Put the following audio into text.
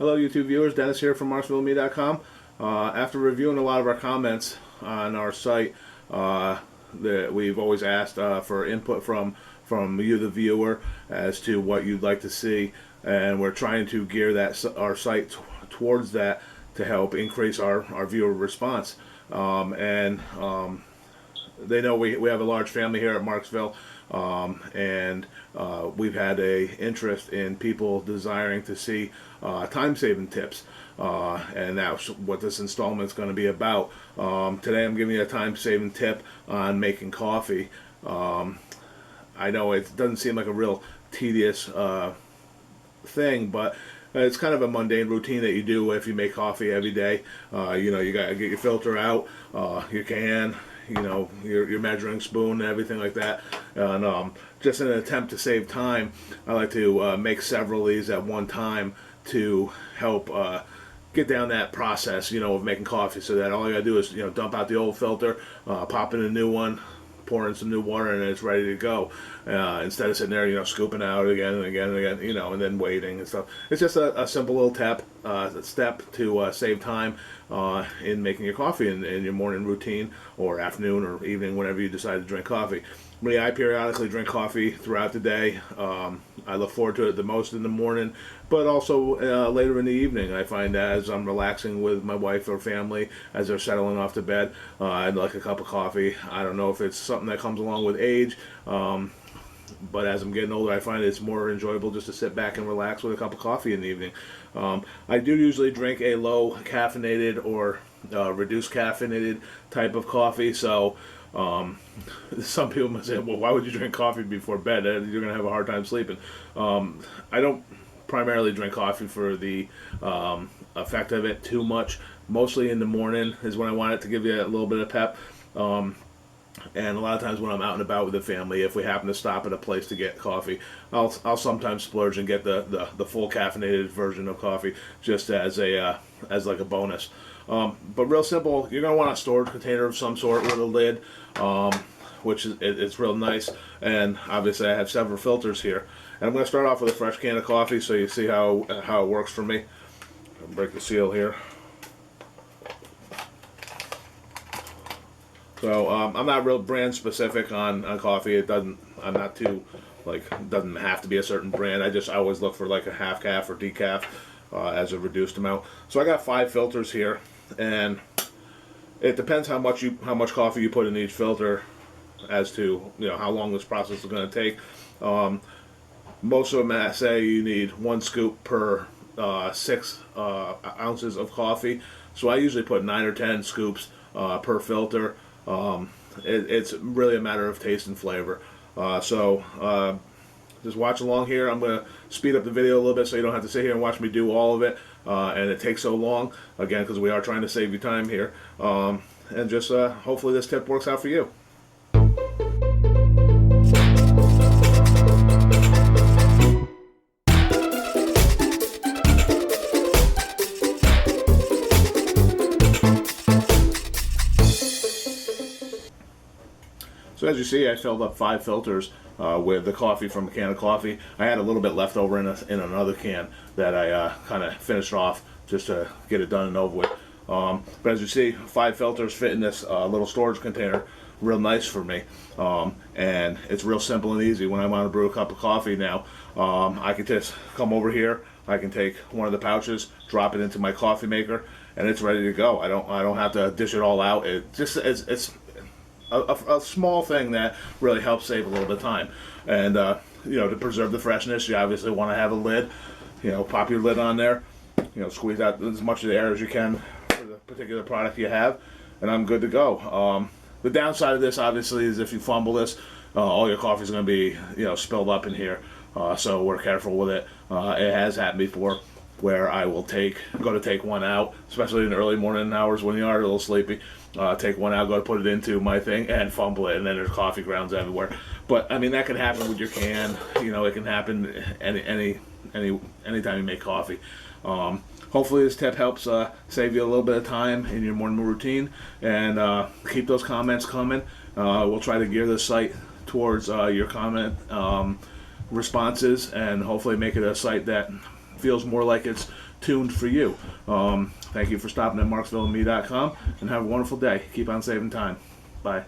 Hello YouTube viewers, Dennis here from MarksvilleMe.com. After reviewing a lot of our comments on our site, that we've always asked for input from you, the viewer, as to what you'd like to see, and we're trying to gear our site towards that to help increase our viewer response. They know we have a large family here at Marksville, and we've had a interest in people desiring to see time-saving tips, and that's what this installment is going to be about. Today I'm giving you a time-saving tip on making coffee. I know it doesn't seem like a real tedious thing, but it's kind of a mundane routine that you do if you make coffee every day. You got to get your filter out, your can, your measuring spoon and everything like that. And just in an attempt to save time, I like to make several of these at one time to help get down that process, of making coffee, so that all you gotta do is, dump out the old filter, pop in a new one, pour in some new water, and it's ready to go. Instead of sitting there, scooping out again and again and again, and then waiting and stuff. It's just a simple little step to save time in making your coffee in your morning routine, or afternoon or evening, whenever you decide to drink coffee. I periodically drink coffee throughout the day. I look forward to it the most in the morning, but also later in the evening. I find that as I'm relaxing with my wife or family, as they're settling off to bed, I'd like a cup of coffee. I don't know if it's something that comes along with age, but as I'm getting older, I find it's more enjoyable just to sit back and relax with a cup of coffee in the evening. I do usually drink a low caffeinated or reduced caffeinated type of coffee, so some people might say, well, why would you drink coffee before bed? You're going to have a hard time sleeping. I don't primarily drink coffee for the effect of it too much. Mostly in the morning is when I want it to give you a little bit of pep. And a lot of times when I'm out and about with the family, if we happen to stop at a place to get coffee, I'll sometimes splurge and get the full caffeinated version of coffee, just as like a bonus. But real simple, you're going to want a storage container of some sort with a lid, which it's real nice. And obviously I have several filters here. And I'm going to start off with a fresh can of coffee so you see how it works for me. I'll break the seal here. So I'm not real brand specific on coffee. I'm not too, it doesn't have to be a certain brand. I always look for like a half calf or decaf as a reduced amount. So I got 5 filters here, and it depends how much coffee you put in each filter as to how long this process is going to take. Most of them say you need 1 scoop per 6 ounces of coffee. So I usually put 9 or 10 scoops per filter. It's really a matter of taste and flavor. Just watch along here. I'm going to speed up the video a little bit so you don't have to sit here and watch me do all of it, and it takes so long, again, because we are trying to save you time here. And just hopefully this tip works out for you. So as you see, I filled up 5 filters with the coffee from a can of coffee. I had a little bit left over in another can that I kind of finished off just to get it done and over with. But as you see, 5 filters fit in this little storage container. Real nice for me. And it's real simple and easy. When I want to brew a cup of coffee now, I can just come over here. I can take one of the pouches, drop it into my coffee maker, and it's ready to go. I don't have to dish it all out. It's a small thing that really helps save a little bit of time. And to preserve the freshness, you obviously want to have a lid. Pop your lid on there, squeeze out as much of the air as you can for the particular product you have, and I'm good to go. The downside of this, obviously, is if you fumble this, all your coffee is going to be spilled up in here. So we're careful with it. It has happened before where I will go to take one out, especially in the early morning hours when you are a little sleepy. Take one out, go to put it into my thing, and fumble it, and then there's coffee grounds everywhere. But I mean, that can happen with your can. It can happen anytime you make coffee. Hopefully this tip helps save you a little bit of time in your morning routine, and keep those comments coming. We'll try to gear the site towards your comment responses, and hopefully make it a site that feels more like it's tuned for you. Thank you for stopping at marksvillememe.com, and have a wonderful day. Keep on saving time. Bye.